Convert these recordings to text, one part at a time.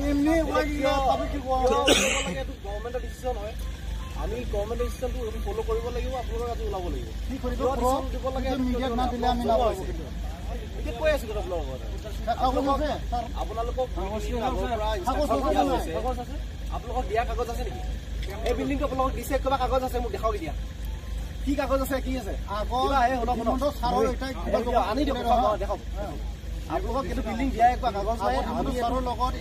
এমনি ওলাই দিয়া আমি কি কোৱা এইটো গভৰ্ণমেণ্টৰ ডিচিশ্যন হয় আমি গভৰ্ণমেণ্টৰ ডিচিশ্যনটো ফলো কৰিব লাগিব আপোনালোকে আজি ওলাব লাগিব কি কৰিব দিব লাগে মিডিয়াত না দিলে আমি নাপাওঁ এতিয়া কৈ আছো আপোনালোকৰ আপোনালোকক আপোনালোকক দিয়া কাগজ আছে নেকি এই বিল্ডিংটো আপোনালোকক দিছে কিবা কাগজ আছে মোক দেখাওক দিয়া কি কাগজ আছে কি আছে আনি দিয়ক দেখাওক আপোনালোকক এইটো বিল্ডিং দিয়া একো কাগজ নাই আমি ছাৰৰ লগত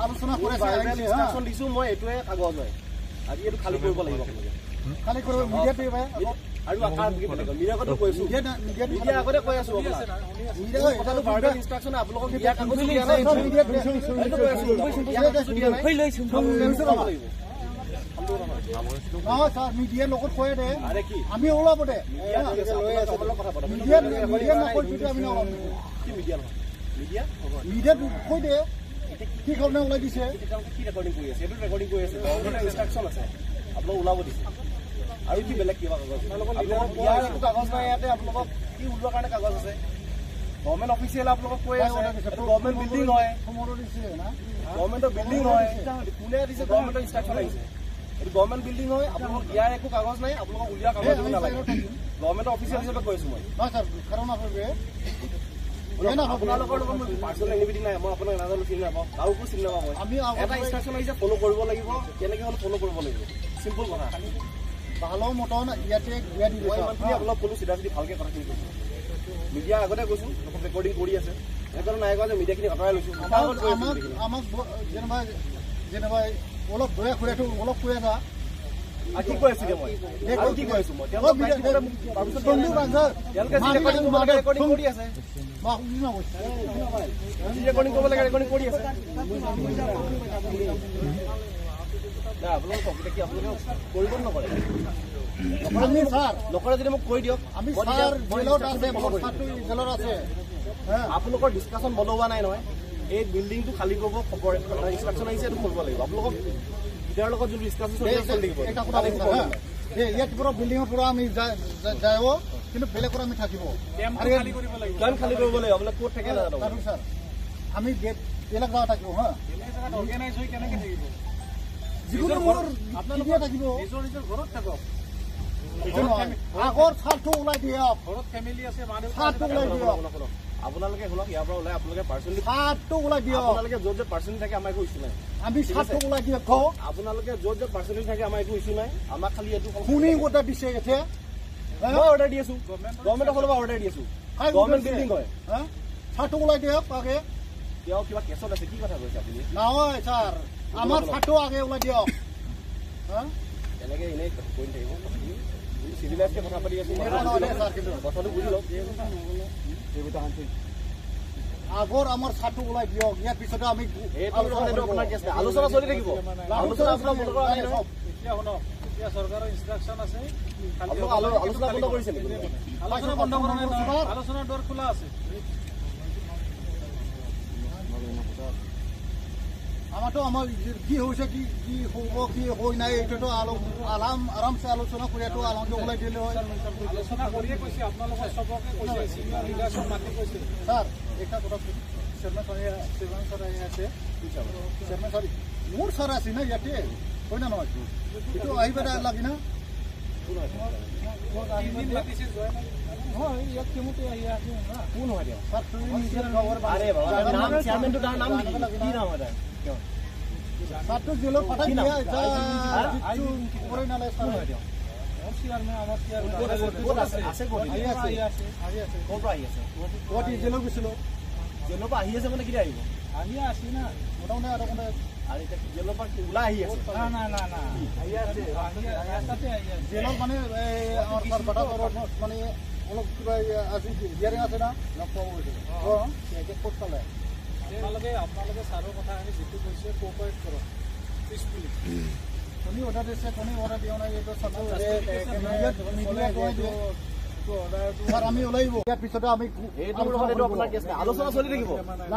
আলোচনা কৰিছো দিছো মই এইটোৱে কাগজ হয় আজি এইটো খালী কৰিব লাগিব খালী কৰিব মিডিয়াত আৰু আকাৰ মিডিয়াকতো কৈছো মিডিয়া আগতে কৈ আছো কথাটো ভাৰ্বেল ইনষ্ট্ৰাকশ্যন আপোনালোকক দিয়া কাগজ দিয়া নাই মিডিয়াৰ লগত কৈ দে আমি ওলাব দে মিডিয়াত আমি ওলাব মিডিয়াত কৈ দে কি কাৰণে ওলাই দিছে কি ৰেকৰ্ডিং কৰি আছে এইটো ৰেকৰ্ডিং কৰি আছে ইনষ্ট্ৰাকশ্যন আছে আপোনালোক ওলাব দিছে আৰু কি বেলেগ কিবা কাগজ কাগজ নাই ইয়াতে আপোনালোকক কি ওলোৱাৰ কাৰণে কাগজ আছে গভৰ্ণমেণ্ট অফিচিয়েল আপোনালোকক কৈ আছে গভৰ্ণমেণ্ট বিল্ডিং হয় গভৰ্ণমেণ্টৰ বিল্ডিং হয় কোনে দিছে গভৰ্ণমেণ্টৰ ইনষ্ট্ৰাকশ্যন আহিছে এইটো গভৰ্ণমেণ্ট বিল্ডিং হয় আপোনালোকক দিয়াৰ একো কাগজ নাই আপোনালোকক উলিওৱা কাগজ নালাগে গভৰ্ণমেণ্টৰ অফিচিয়েল হিচাপে কৈছো মই আপোনালোকৰ লগত মই পাৰ্চনেল এনিমিটি নাই মই আপোনাক নাজানো চিনি নাপাওঁ কাৰোকো চিনি নাপাওঁ মই এটা ইনষ্ট্ৰাকশ্যন আহিছে ফ'ল' কৰিব লাগিব কেনেকৈ হ'লে ফ'ল' কৰিব লাগিব চিম্পল কথা ভালো মতন ইয়াতে দিয়া দিব ইমানখিনি অলপ ক'লো চিধা চিধি ভালকৈ কথাখিনি কৈছোঁ মিডিয়া আগতে কৈছোঁ ৰেকৰ্ডিং কৰি আছে সেইকাৰণে নাই কোৱা যে মিডিয়াখিনি আঁতৰাই লৈছোঁ আমাক যেনিবা অলপ দয়া খুৰাটো অলপ কৈ আছা কি কৈ আছোঁ মই কি কৈ আছোঁ মই ৰেকৰ্ডিং কৰি আছে ৰেকৰ্ডিং কৰিব লাগে ৰেকৰ্ডিং কৰি আছে আপোনালোকক কি আপোনালোকে কৰিব নকৰে নকৰে যদি মোক কৈ দিয়ক আমি আপোনালোকৰ ডিছকাশ্যন বন্ধ হোৱা নাই নহয় এই বিল্ডিংটো খালী কৰিব ইনষ্ট্ৰাকশ্যন আহিছে এইটো কৰিব লাগিব আপোনালোকক ইয়াৰ লগত যোনটো ডিছকাশ্যন ইয়াত পুৰা বিল্ডিঙৰ পৰা আমি যাব কিন্তু বেলেগত আমি থাকিব খালী কৰিব লাগিব আপোনাক ক'ত থাকে নাজানো ছাৰ আমি বেলেগ জাগা থাকিব হা অৰ্গেনাইজ হৈ কেনেকৈ থাকিব আপোনালোকে থাকিব নিজৰ ঘৰত থাকক আগৰ ছালটো ওলাই দিয়ক ঘৰত ফেমিলি আছে ছালটো ওলাই দিয়ক আপোনালোকে শুনক ইয়াৰ পৰা ওলাই আপোনালোকে পাৰ্চনেলি ছালটো ওলাই দিয়ক আপোনালোকে য'ত য'ত পাৰ্চনেলি থাকে আমাৰ একো ইছ্যু নাই আমি ছালটো ওলাই দিয়ক আপোনালোকে য'ত য'ত পাৰ্চনেলি থাকে আমাৰ একো ইছ্যু নাই আমাক খালি এইটো শুনি গোটা দিছে এতিয়া মই অৰ্ডাৰ দি আছো গভৰ্ণমেণ্টৰ ফালৰ পৰা অৰ্ডাৰ দি আছো গভৰ্ণমেণ্ট বিল্ডিং হয় ছালটো ওলাই দিয়ক আগে তেওঁ কিবা কেছত আছে কি কথা কৈছে আপুনি নহয় ছাৰ আমাৰ ছালটো আগে ওলাই দিয়ক এনেকৈ এনেই কৈ থাকিব চিভিলাইজকে কথা পাতি আছো কথাটো বুজি লওক আগৰ আমাৰ ছালটো ওলাই দিয়ক ইয়াৰ পিছতে আমি আলোচনা চলি থাকিব আলোচনা আপোনাৰ বন্ধ কৰা নাই নহয় এতিয়া শুনক এতিয়া চৰকাৰৰ ইনষ্ট্ৰাকশ্যন আছে আলোচনা বন্ধ কৰিছে নেকি আলোচনা বন্ধ কৰা নাই আলোচনাৰ দৰ খোলা আছে আমাৰতো আমাৰ কি হৈছে কি কি হ'ব কি হৈ নাই এইটোতো আৰামছে আলোচনা কৰিটো আলোচনা ওলাই দিলে হয় আলোচনা কৰিয়ে কৈছে আপোনালোকৰ চবকে কৈছে চিনিয়ৰ লিডাৰছক মাতি কৈছে ছাৰ এটা কথা চেয়াৰমেন ছাৰ আছে চেয়াৰমেন ছাৰ মোৰ ছাৰ আছে না ইয়াতে হয় না নহয় এইটো আহিব লাগে না ইয়াত কেমতে আহি আছে কোন হয় দিয়ক ছাৰ তুমি নিজৰ খবৰ চেয়াৰমেনটো তাৰ নাম কি নাম হয় ছাৰটো জেলত পঠাই দিয়া কৰে নালাগে ছাৰ হয় দিয়ক জেলত গৈছিলো জেলৰ পৰা আহি আছে মানে কেতিয়া আহিব আহি আছি না মোটামুটি আৰু জেলৰ পৰা ওলাই আহি আছে জেলত মানে আমাৰ মানে অলপ কিবা আজি হিয়াৰিং আছে না লগ পাব গৈছিল ক'ত পালে আপোনালোকে ছাৰৰ কথাখিনি যিটো কৈছে কোঅপাৰেট কৰক পিছপুলি কোনে অৰ্ডাৰ দিছে কোনে অৰ্ডাৰ দিয়া নাই এইটো ছাৰ আমি ওলাই আহিব ইয়াৰ পিছতে আমি আলোচনা চলি থাকিব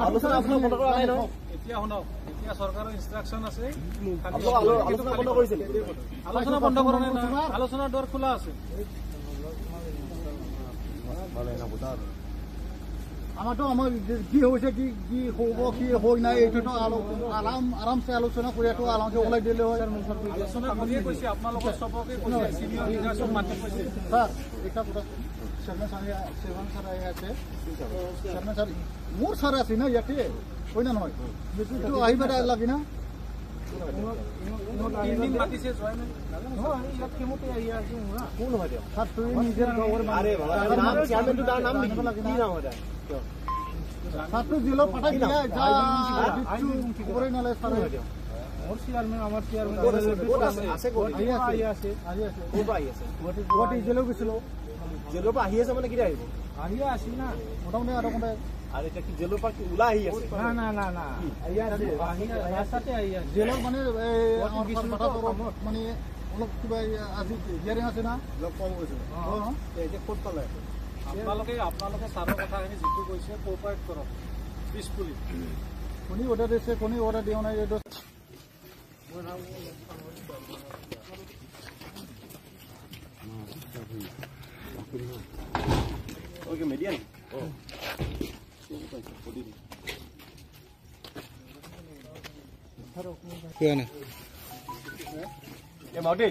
আলোচনা আপোনাৰ বন্ধ কৰা নাই নহয় এতিয়া শুনক এতিয়া চৰকাৰৰ ইনষ্ট্ৰাকশ্যন আছে আলোচনা বন্ধ কৰিছিল আলোচনা বন্ধ কৰা নাই আলোচনাৰ দৰ খোলা আছে আমাৰতো আমাৰ কি হৈছে কি হ'ব কি হৈ নাই এইটোতো আৰামছে আলোচনা কৰি এইটো আৰামছে ওলাই দিলে হয় আলোচনা কৰিয়ে কৈছে আপোনালোকৰ চবকে কৈছে চিনিয়ৰ লিডাৰছক মাতি কৈছে স্যার এটা পুরো শর্মা স্যার আছে শর্মা স্যার মোর স্যার আছে না ইয়াতে কই না নয় তো আহিবা লাগি না তিনদিন মাতিছে জয় নাই ইয়াত কেমতে আহি আছে মোৰা কোন হয় দিয়ক স্যার তুই নিজের খবর আরে বাবা নাম চেয়ারম্যান তো নাম লিখি কি নাম হয় স্যার তুই দিলো পাঠাই দিয়া যা দিচ্ছু খবরই না স্যার মোৰ চেয়াৰমেন আমাৰ চেয়াৰমেন আছে কোন আহি আছে কোন আহি আছে গুৱাহাটী জেলেও গৈছিলো জেলৰ পৰা আহি আছে মানে কি আহিব আহি আছে না মোটামুটি আৰু কোনটা আৰু এতিয়া কি জেলৰ পৰা ওলাই আহি আছে না আহি আছে ৰাস্তাতে আহি আছে জেলৰ মানে মানে অলপ কিবা আজি হিয়াৰিং আছে না লগ পাব গৈছে এতিয়া ক'ত পালে আপোনালোকে ছাৰৰ কথাখিনি যিটো কৈছে কোঅপাৰেট কৰক পিছফুলি কোনে অৰ্ডাৰ দিছে কোনে অৰ্ডাৰ দিয়া নাই এইটো ওকে মিডিয়ান কোৱা নাই এ মাউটি